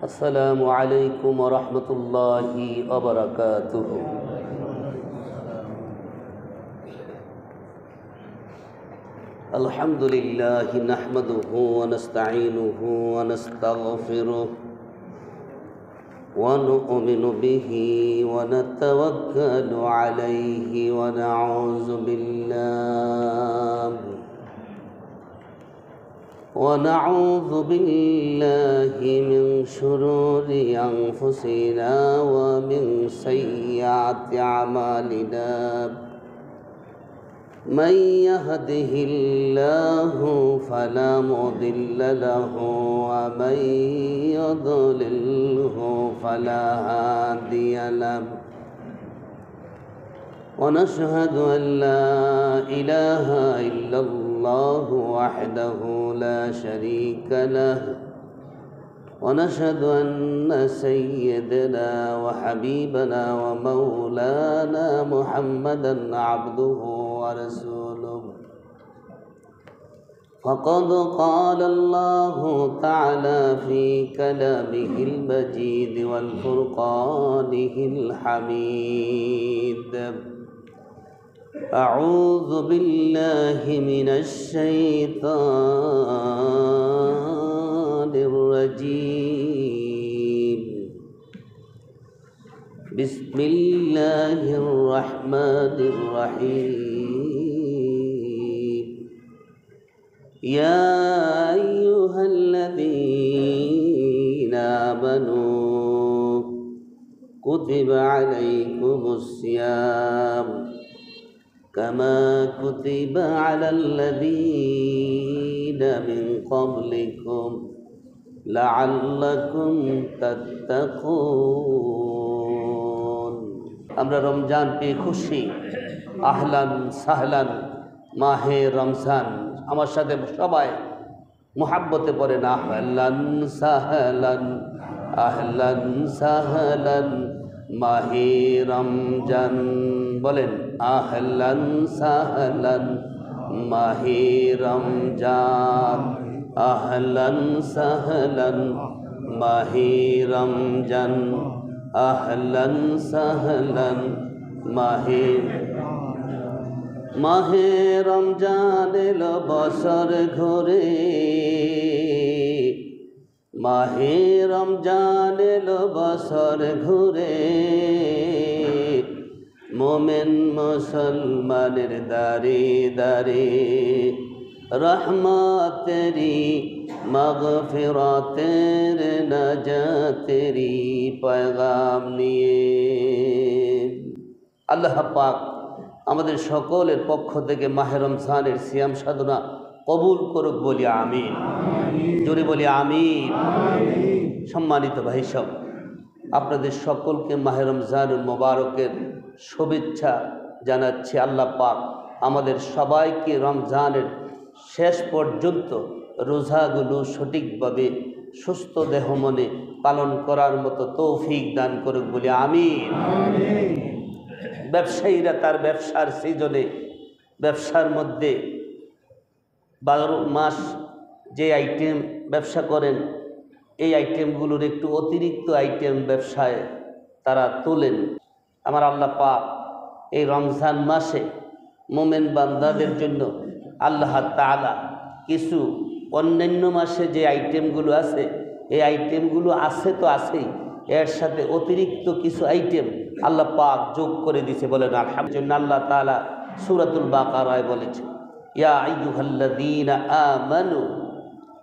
السلام عليكم ورحمة الله وبركاته. الحمد لله نحمده ونستعينه ونستغفره ونؤمن به ونتوكل عليه ونعوذ بالله من شرور أنفسنا ومن سيئات أعمالنا. من يهده الله فلا مضل له ومن يضلله فلا هادي له. ونشهد أن لا إله إلا الله وحده لا شريك له. ونشهد أن سيدنا وحبيبنا ومولانا محمدا عبده ورسوله. فقد قال الله تعالى في كلامه المجيد والفرقانه الحميد. أعوذ بالله من الشيطان الرجيم. بسم الله الرحمن الرحيم. يا أيها الذين آمنوا كتب عليكم الصيام كما كتب على الذين من قبلكم لعلكم تتقون. আমরা রমজান পেয়ে খুশি। আহলান সাহলান মাহে রমজান। আমার সাথে সবাই মুহাব্বতে পড়েন আহলান সাহলান আহলান সাহলান মাহে রমজান। বলেন আহলান সাহলান মাহে রমজান। আহলান সাহলান মাহে রমজান। আহলান সাহলান মাহে রমজান এলো বছর ঘুরে। মাহে রমজান এলো বছর ঘুরে। মোমেন মুসলমানের দারে দারে রহমতেরি মাগফিরাতের নাজাতেরি পয়গাম নিয়ে আল্লাহ পাক আমাদের সকলের পক্ষ থেকে মাহে রমজানের সিয়াম সাধনা কবুল করুক বলি আমিন। জোরে বলি আমিন। সম্মানিত ভাই সব, আপনাদের সকলকে মাহে রমজানুল মোবারকের শুভেচ্ছা জানাচ্ছি। আল্লাহ পাক আমাদের সবাইকে রমজানের শেষ পর্যন্ত রোজাগুলো সঠিকভাবে সুস্থ দেহ মনে পালন করার মতো তৌফিক দান করুক বলি আমিন। ব্যবসায়ীরা তার ব্যবসার সিজনে ব্যবসার মধ্যে 12 মাস যে আইটেম ব্যবসা করেন, এই আইটেমগুলোর একটু অতিরিক্ত আইটেম ব্যবসায় তারা তোলেন। আমার আল্লাহ পাক এই রমজান মাসে মোমেন বান্দাদের জন্য আল্লাহ তাআলা কিছু অন্যান্য মাসে যে আইটেমগুলো আছে, এই আইটেমগুলো আছে তো আছেই, এর সাথে অতিরিক্ত কিছু আইটেম আল্লাহ পাক যোগ করে দিয়েছে। বলেন আলহামদুলিল্লাহ। আল্লাহ তাআলা সূরাতুল বাকারায় বলেছে, ইয়া আইয়ুহাল্লাযীনা আমানু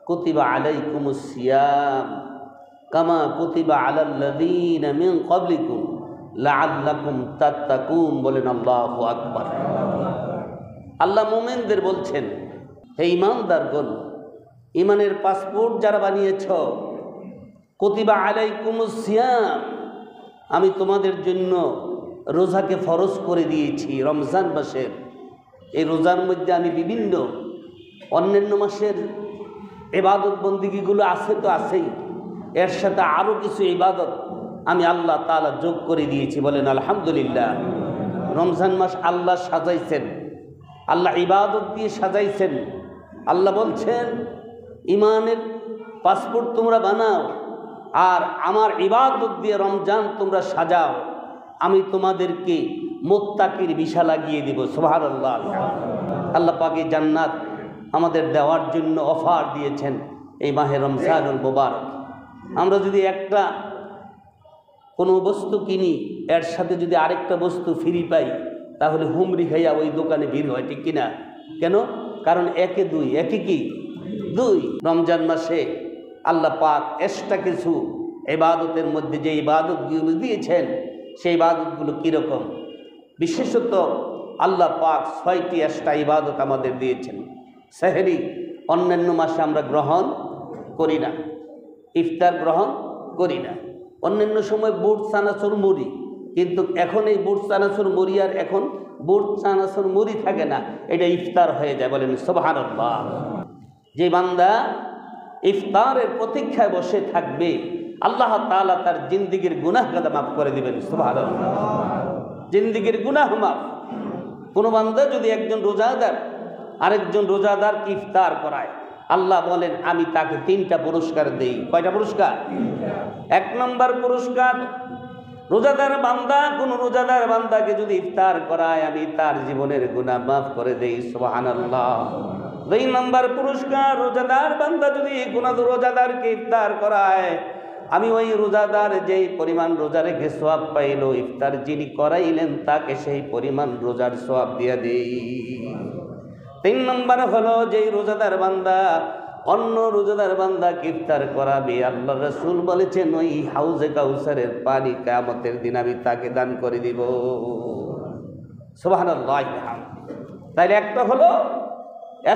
কুতিবা আলাইকুমুস সিয়াম কামা কুতিবা আলাল্লাযীনা মিন ক্বাবলিকুম লাআল্লাকুম তাত্তাকুন। বলেন আল্লাহু আকবার। আল্লাহ মুমিনদের বলছেন, হে ঈমানদারগণ, ঈমানের পাসপোর্ট যারা বানিয়েছ, কুতিবা আলাইকুমুস সিয়াম, আমি তোমাদের জন্য রোজাকে ফরজ করে দিয়েছি রমজান মাসের। এই রোজার মধ্যে আমি বিভিন্ন অন্যান্য মাসের ইবাদত বন্দিগিগুলো আছে তো আছেই, এর সাথে আরও কিছু ইবাদত আমি আল্লাহ তাআলা যোগ করে দিয়েছি। বলেন আলহামদুলিল্লাহ। রমজান মাস আল্লাহ সাজাইছেন, আল্লাহ ইবাদত দিয়ে সাজাইছেন। আল্লাহ বলছেন ইমানের পাসপোর্ট তোমরা বানাও, আর আমার ইবাদত দিয়ে রমজান তোমরা সাজাও, আমি তোমাদেরকে মুত্তাকির ভিসা লাগিয়ে দিব। সুবহানাল্লাহ। আল্লাহ পাকে জান্নাত আমাদের দেওয়ার জন্য অফার দিয়েছেন এই মাহে রমজানুল মুবারক। আমরা যদি একটা কোনো বস্তু কিনি, এর সাথে যদি আরেকটা বস্তু ফ্রি পাই, তাহলে হুমরি খাইয়া ওই দোকানে ভিড় হয়, ঠিক কিনা? কেন? কারণ একে দুই, একে কি দুই। রমজান মাসে আল্লাহ পাক এক্সট্রা কিছু ইবাদতের মধ্যে যে ইবাদতগুলো দিয়েছেন, সেই ইবাদতগুলো কীরকম? বিশেষত আল্লাহ পাক 6টি এক্সট্রা ইবাদত আমাদের দিয়েছেন। সেহরি অন্যান্য মাসে আমরা গ্রহণ করি না, ইফতার গ্রহণ করি না। অন্যান্য সময় বুট চানাচুর মুড়ি, কিন্তু এখন এই বুট চানাচুর মুড়ি আর এখন বুট চানাচুর মুড়ি থাকে না, এটা ইফতার হয়ে যায়। বলেন সুবহানাল্লাহ। যে বান্দা ইফতারের প্রতীক্ষায় বসে থাকবে, আল্লাহ তাআলা তার জিন্দেগির গুনাহ কাদা মাফ করে দিবেন। সুবহানাল্লাহ। জিন্দেগির গুনাহ মাফ। কোনো বান্দা যদি একজন রোজাদার আরেকজন রোজাদারকে ইফতার করায়, আল্লাহ বলেন আমি তাকে 3টা পুরস্কার দেই। কয়টা পুরস্কার? 1 নম্বর পুরস্কার, রোজাদার বান্দা কোনো রোজাদার বান্দাকে যদি ইফতার করায়, আমি তার জীবনের গুনাহ মাফ করে দেই। সুবহানাল্লাহ। 2 নম্বর পুরস্কার, রোজাদার বান্দা যদি কোনো রোজাদারকে ইফতার করায়, আমি ওই রোজাদার যেই পরিমাণ রোজা রেখে সওয়াব পাইল, ইফতার যিনি করাইলেন তাকে সেই পরিমাণ রোজার সওয়াব দিয়ে দেই। 3 নম্বর হলো, যেই রোজাদার বান্দা অন্য রোজাদার বান্দাকে ইফতার করাবে, আল্লাহ রাসূল বলেছেন ওই হাউজে কাউসারের পানি কিয়ামতের দিন আমি তাকে দান করে দিব। সুবহানাল্লাহ। তাইলে একটা হলো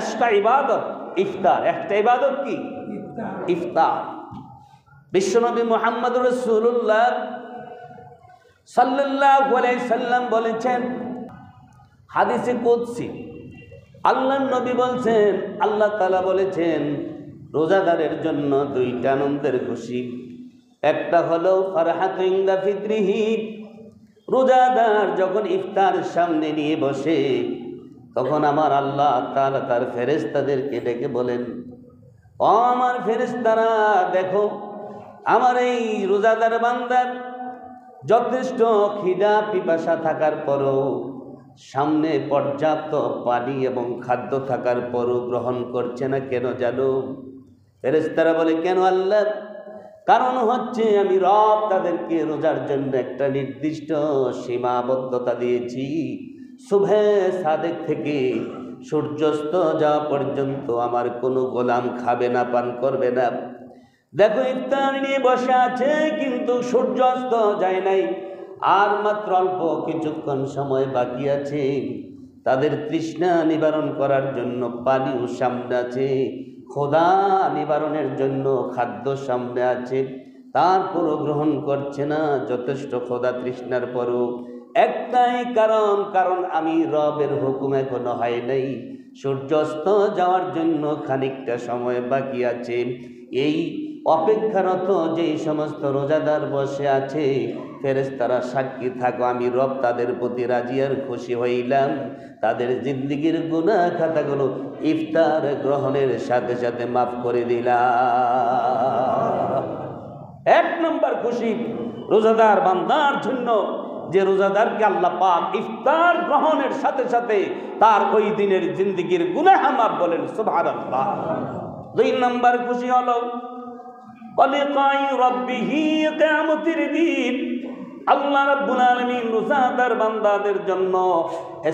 একটা ইবাদত ইফতার, একটা ইবাদত কি? ইফতার। বিশ্বনবী মুহাম্মদ রাসূলুল্লাহ সাল্লাল্লাহু আলাইহি সাল্লাম বলেছেন হাদিসে কুদসি, আল্লাহর নবী বলছেন, আল্লাহ তাআলা বলেছেন রোজাদারের জন্য 2টা আনন্দের খুশি। একটা হলো ফারহাতু ইনদা ফিতরিহি, রোজাদার যখন ইফতার সামনে নিয়ে বসে, তখন আমার আল্লাহ তাআলা তার ফেরেশতাদেরকে ডেকে বলেন, ও আমার ফেরেশতারা, দেখো আমার এই রোজাদার বান্দা যথেষ্ট খিদা পিপাসা থাকার পরও, সামনে পর্যাপ্ত পানি এবং খাদ্য থাকার পরও গ্রহণ করছে না, কেন জানো? ফেরেশতারা বলে, কেন আল্লাহ? কারণ হচ্ছে আমি রব তাদেরকে রোজার জন্য একটা নির্দিষ্ট সীমাবদ্ধতা দিয়েছি। সুবহে সাদেক থেকে সূর্যাস্ত যাওয়া পর্যন্ত আমার কোনো গোলাম খাবে না, পান করবে না। দেখো ইফতার নিয়ে বসে আছে, কিন্তু সূর্যাস্ত যায় নাই, আর মাত্র অল্প কিছুক্ষণ সময় বাকি আছে। তাদের তৃষ্ণা নিবারণ করার জন্য পানিও সামনে আছে, ক্ষুধা নিবারণের জন্য খাদ্য সামনে আছে, তারপরও গ্রহণ করছে না। যথেষ্ট ক্ষুধা তৃষ্ণার পরও একটাই কারণ আমি রবের হুকুম এখনো হয় নাই, সূর্যাস্ত যাওয়ার জন্য খানিকটা সময় বাকি আছে। এই অপেক্ষারত যেই সমস্ত রোজাদার বসে আছে, ফেরেশতারা সাক্ষী থাকো, আমি রব তাদের প্রতি রাজি আর খুশি হইলাম, তাদের জিন্দেগির গুনাহ খাতাগুলো ইফতার গ্রহণের সাথে সাথে মাফ করে দিলাম। 1 নম্বর খুশি রোজাদার বান্দার জন্য, যে রোজাদারকে আল্লাহ পাক ইফতার গ্রহণের সাথে সাথে তার ওই দিনের জিন্দেগির গুনাহ মাফ। বলেন সুবহানাল্লাহ। 2 নম্বর খুশি হলো লিকাই রাব্বিহি, কিয়ামতের দিন আল্লাহ রাব্বুল আলামিন রোজাদার বান্দাদের জন্য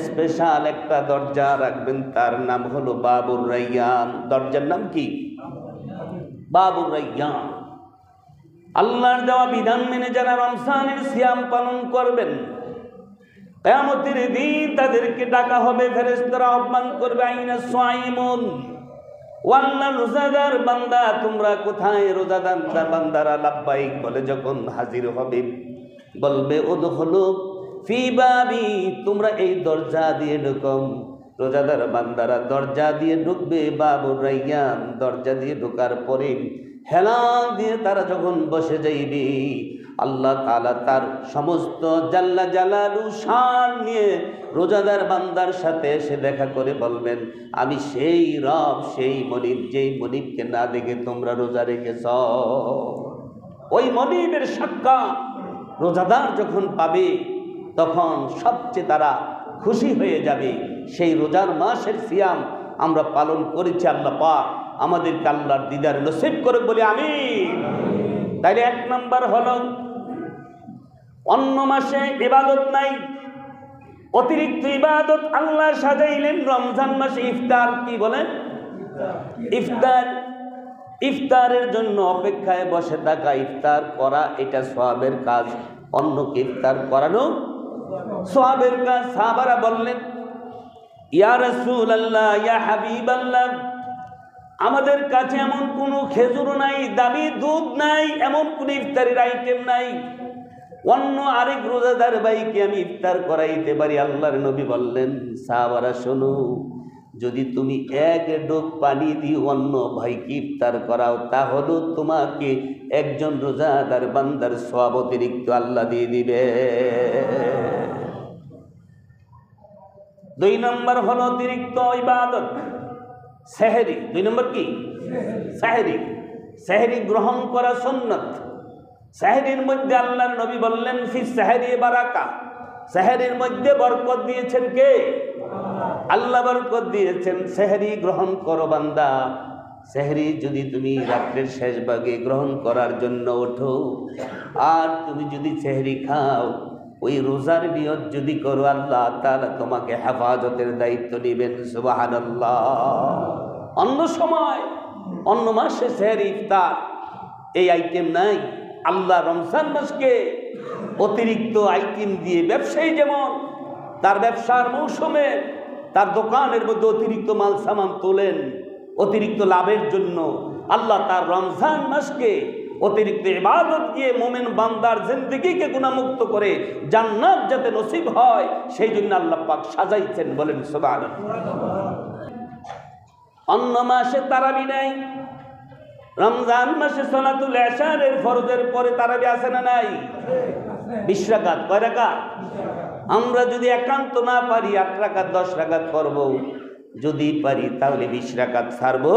স্পেশাল একটা দরজা রাখবেন, তার নাম হলো বাবুর রায়্যান। দরজার নাম কি? বাবুর রায়্যান। আল্লাহর দেওয়া বিধান মেনে যারা রমজানের সিয়াম পালন করবেন, কিয়ামতের দিন তাদেরকে ডাকা হবে, ফেরেশতারা আহ্বান করবে, আইনা সাইমুন, ওয়াল্লা রোজাদার বান্দা তোমরা কোথায়? রোজাদার বান্দারা লাব্বাইক বলে যখন হাজির হবে, বলবে উদখুলু ফি বাবি, তোমরা এই দরজা দিয়ে ঢুকো। রোজাদার বান্দারা দরজা দিয়ে ঢুকবে, বাবুর রায়্যান। দরজা দিয়ে ঢোকার পরে হেলান দিয়ে তারা যখন বসে যাইবে, আল্লাহ তাআলা তার সমস্ত জাল্লা জালালু শান নিয়ে রোজাদার বান্দার সাথে এসে দেখা করে বলবেন, আমি সেই রব, সেই মনিব, যেই মনিবকে না দেখে তোমরা রোজা রেখেছ। ওই মনিবের সাক্ষাৎ রোজাদার যখন পাবে তখন সবচেয়ে তারা খুশি হয়ে যাবে। সেই রোজার মাসের সিয়াম আমরা পালন করেছি, আল্লাহ পাক আমাদেরকে আল্লাহর দিদার নসিব করে বলি আমিন। তাইলে 1 নম্বর হলো অন্য মাসে ইবাদত নাই, অতিরিক্ত ইবাদত আল্লাহ সাজাইলেন রমজান মাসে। ইফতার কি বলেন? ইফতার, ইফতারের জন্য অপেক্ষায় বসে থাকা, ইফতার করা এটা সওয়াবের কাজ। অন্যকে ইফতার করানো সওয়াবের কাজ। সাহাবারা বললেন, ইয়া রাসূলুল্লাহ, ইয়া হাবিবাল্লাহ, আমাদের কাছে এমন কোনো খেজুর নাই, দামি দুধ নাই, এমন কোনো ইফতারের আইটেম নাই, অন্য আরেক রোজাদার ভাইকে আমি ইফতার করাইতে পারি। আল্লাহর নবী বললেন, সাহাবারা শোনো, যদি তুমি 1 ডোক পানি দিয়ে অন্য ভাইকে ইফতার করাও, তাহলে তোমাকে একজন রোজাদার বান্দার সওয়াব অতিরিক্ত আল্লাহ দিয়ে দিবে। 2 নম্বর হলো অতিরিক্ত ইবাদত সেহরি। 2 নম্বর কি? সেহরি। সেহরি গ্রহণ করা সুন্নাত। সেহরির মধ্যে আল্লাহর নবী বললেন, ফি সেহরি বারাকা, সেহরির মধ্যে বরকত দিয়েছেন কে? আল্লাহ বরকত দিয়েছেন। সেহরি গ্রহণ করো বান্দা। সেহরি যদি তুমি রাত্রের শেষ ভাগে গ্রহণ করার জন্য ওঠো, আর তুমি যদি সেহরি খাও, ওই রোজার নিয়ত যদি করো, আল্লাহ তাআলা তোমাকে হেফাজতের দায়িত্ব নেবেন। সুবহানাল্লাহ। অন্য সময়, অন্য মাসে সেহরি ইফতার এই আইটেম নাই। আল্লাহ রমজান মাসকে অতিরিক্ত আইটেম দিয়ে, ব্যবসায়ী যেমন তার ব্যবসার মৌসুমে তার দোকানের মধ্যে অতিরিক্ত মাল সামান তোলেন অতিরিক্ত লাভের জন্য, আল্লাহ তার রমজান মাসকে অতিরিক্ত ইবাদত দিয়ে মুমিন বান্দার জিন্দেগিকে গুনাহমুক্ত করে জান্নাত যাতে নসিব হয়, সেই জন্য আল্লাহ পাক সাজাইছেন। বলেন সুবহানাল্লাহ। অন্য মাসে তারাবি নাই। রমজান মাসে সালাতুল ইশারের ফরজের পরে তারাবি আছে না নাই? 20 রাকাত। কয় রাকাত? আমরা যদি একান্ত না পারি 8 রাকাত 10 রাকাত করব, যদি পারি তাহলে 20 রাকাত ছাড়বো।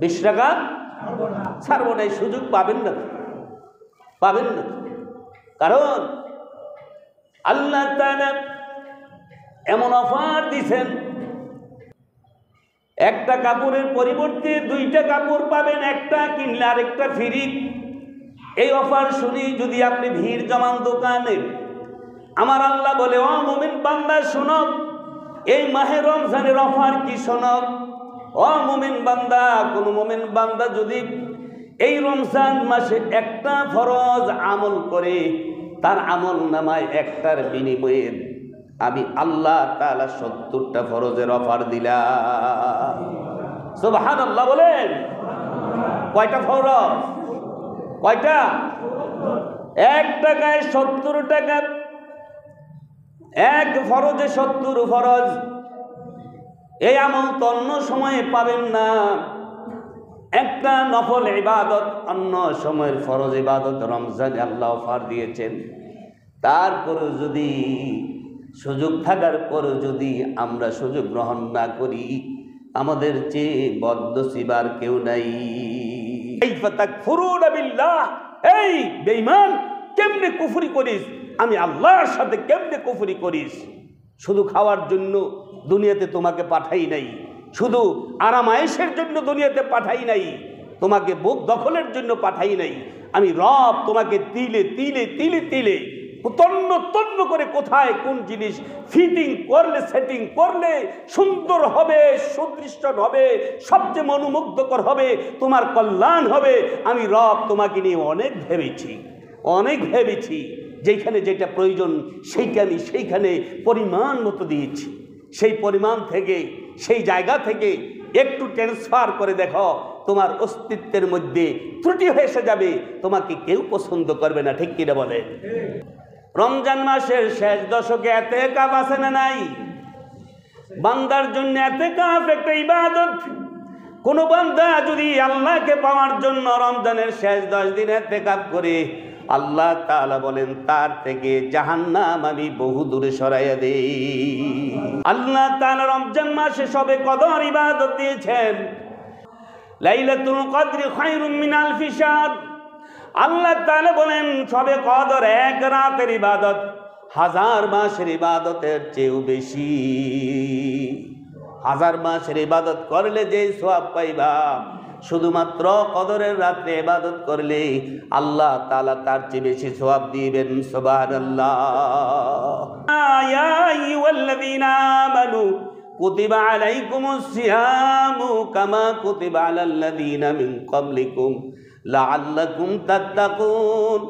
20 রাকাত ছাড়বো না। সুযোগ পাবেন না, পাবেন না। কারণ আল্লাহ তাআলা এমন অফার দিছেন, একটা কাপড়ের পরিবর্তে 2টা কাপড় পাবেন, একটা কিনলে আরেকটা ফ্রি। এই অফার শুনি যদি আপনি ভিড় জমান দোকানে, আমার আল্লাহ বলে, ও মুমিন বান্দা শোনো, এই মাহে রমজানের অফার কি শোনো। ও মুমিন বান্দা, কোন মুমিন বান্দা যদি এই রমজান মাসে একটা ফরজ আমল করে, তার আমল নামায় একটার বিনিময়ে আমি আল্লাহ তাআলা 70টা ফরজের অফার দিলাম। সুবহানাল্লাহ বলেন। কয়টা ফরজ? কয়টা? 1 টাকায় 70 টাকা। 1 ফরজে 70 ফরজ। এই আমল তো অন্য সময়ে পাবেন না। একটা নফল ইবাদত, অন্য সময়ের ফরজ ইবাদত রমজানে আল্লাহ অফার দিয়েছেন। তারপরে যদি সুযোগ থাকার পর যদি আমরা সুযোগ গ্রহণ না করি, আমাদের চেয়ে বদনসিবার কেউ নাই। এই বেঈমান, কেমনে কুফরি করিস? আমি আল্লাহর সাথে কেমনে কুফরি করিস? শুধু খাওয়ার জন্য দুনিয়াতে তোমাকে পাঠাই নাই, শুধু আরাম আয়েশের জন্য দুনিয়াতে পাঠাই নাই, তোমাকে বুক দখলের জন্য পাঠাই নাই। আমি রব তোমাকে তিলে তিলে তিলে তিলে তন্ন তন্ন করে কোথায় কোন জিনিস ফিটিং করলে, সেটিং করলে সুন্দর হবে, সুদৃষ্ট হবে, সবচেয়ে মনোমুগ্ধকর হবে, তোমার কল্যাণ হবে, আমি রব তোমাকে নিয়ে অনেক ভেবেছি, অনেক ভেবেছি। যেখানে যেটা প্রয়োজন সেইটা আমি সেইখানে পরিমাণ মতো দিয়েছি। সেই পরিমাণ থেকে, সেই জায়গা থেকে একটু ট্রান্সফার করে দেখো, তোমার অস্তিত্বের মধ্যে ত্রুটি এসে যাবে, তোমাকে কেউ পছন্দ করবে না। ঠিক কিনা বলে? রমজান মাসের শেষ দশকে ইতিকাফ আছে না নাই? বান্দার জন্য ইতিকাফ একটা ইবাদত। কোন বান্দা যদি আল্লাহকে পাওয়ার জন্য রমজানের শেষ 10 দিন ইতিকাফ করে, আল্লাহ তাআলা বলেন তার থেকে জাহান্নাম আমি বহু দূরে সরাইয়া দেই। আল্লাহ তাআলা রমজান মাসে সবে কদর ইবাদত দিয়েছেন। লাইলাতুল কদর খায়রুম মিন আলফি শাহর। আল্লাহ তাআলা বলেন সবে কদর এক রাতের ইবাদত 1000 মাসের ইবাদতের চেয়েও বেশি। 1000 মাসের ইবাদত করলে যে সওয়াব পাইবা, শুধুমাত্র কদরের রাতে ইবাদত করলে আল্লাহ তাআলা তার চেয়ে বেশি সওয়াব দিবেন। সুবহানাল্লাহ। ইয়া আইয়ুহাল্লাযীনা আমানু কুতিবা আলাইকুমুস সিয়ামু কামা কুতিবা আলাল্লাযীনা মিন ক্বাবলিকুম লাআল্লাকুম তাত্তাকুন।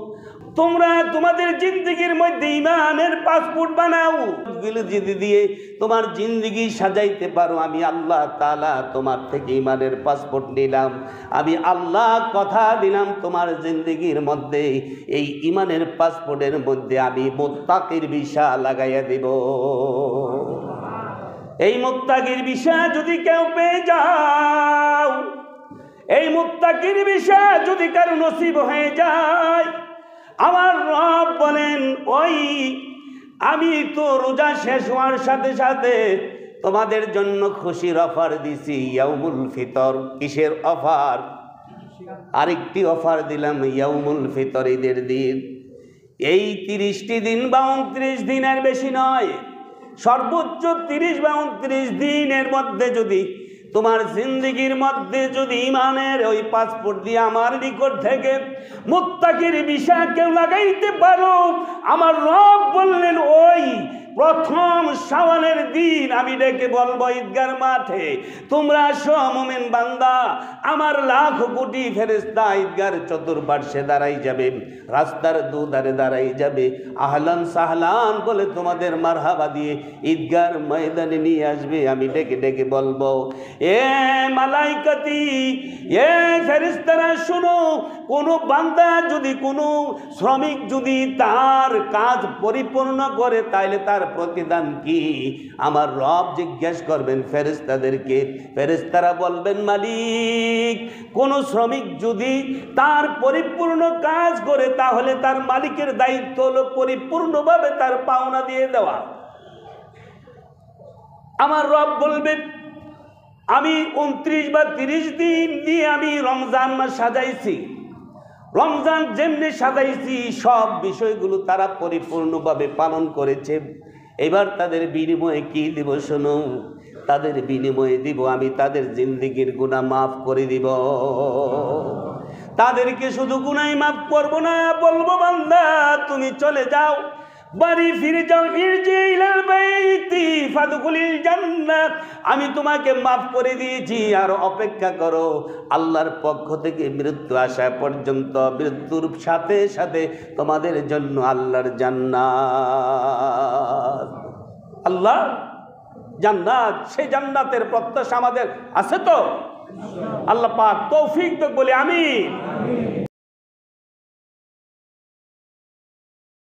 তোমরা তোমাদের জিন্দেগির মধ্যে ঈমানের পাসপোর্ট বানাও, যদি দিয়ে তোমার জিন্দেগি সাজাইতে পারো, আমি আল্লাহ তাআলা তোমার থেকে ঈমানের পাসপোর্ট নিলাম। আমি আল্লাহ কথা দিলাম তোমার জিন্দেগির মধ্যে এই ঈমানের পাসপোর্টের মধ্যে আমি মুত্তাকির ভিসা লাগাইয়া দেব। এই মুত্তাকির ভিসা যদি কেউ পেয়ে যাও, এই মুত্তাকির ভিসা যদি কারো নসিব হয়ে যায়, আমার রব বলেন ওই আমি তো রোজা শেষ হওয়ার সাথে সাথে তোমাদের জন্য খুশির অফার দিছি, ইয়াউমুল ফিতর। কিসের অফার? আরেকটি অফার দিলাম, ইয়াউমুল ফিতর, ঈদের দিন। এই 30টি দিন বা 29 দিনের বেশি নয়, সর্বোচ্চ 30 বা 29 দিনের মধ্যে যদি তোমার জিন্দেগির মধ্যে যদি ঈমানের ওই পাসপোর্ট দিয়ে আমার নিকট থেকে মুত্তাকির ভিসা কেউ লাগাইতে পারো, আমার রব বললেন ওই প্রথম শাওয়ালের দিন আমি ডেকে বলবো ঈদগার মাঠে, তোমরা আসো মুমিন বান্দা। আমার লাখ কোটি ফেরেশতা ঈদগার চতুর্পার্শ্বে দাঁড়াই যাবে, রাস্তার দুধারে দাঁড়াই যাবে, আহলান সাহলান বলে তোমাদের মারহাবা দিয়ে ঈদগার ময়দানে নিয়ে আসবে। আমি ডেকে ডেকে বলবো, এ মালাইকাতি, এ ফেরেশতারা শুনো, কোনো বান্দা যদি, কোনো শ্রমিক যদি তার কাজ পরিপূর্ণ করে তাইলে তার প্রতিদান কি? আমার রব জিজ্ঞেস করবেন ফেরেশতাদেরকে। ফেরেশতারা বলবেন, মালিক, কোন শ্রমিক যদি তার পরিপূর্ণ কাজ করে তাহলে তার মালিকের দায়িত্ব হলো পরিপূর্ণভাবে তার পাওনা দিয়ে দেওয়া। আমার রব বলবে, আমি 29 বা 30 দিন দিয়ে আমি রমজান মাস সাজাইছি, রমজান যেমনি সাজাইছি সব বিষয়গুলো তারা পরিপূর্ণভাবে পালন করেছে। এবার তাদের বিনিময়ে কি দিব শোনো, তাদের বিনিময়ে দিব আমি তাদের জিন্দেগির গুনাহ মাফ করে দিব। তাদেরকে শুধু গুনাহ মাফ করব না, বলবো বান্দা তুমি চলে যাও, বাড়ি ফিরে যাও, ইরজি ইলাল বাইতি ফাদখুলিল জান্নাত, আমি তোমাকে মাফ করে দিয়েছি, আর অপেক্ষা করো আল্লাহর পক্ষ থেকে মৃত্যু আসা পর্যন্ত। মৃত্যুর সাথে সাথে তোমাদের জন্য আল্লাহর জান্নাত, আল্লাহ জান্নাত, সেই জান্নাতের প্রত্যাশা আমাদের আছে তো? আল্লাহ পাক তৌফিক তো বলে আমিন।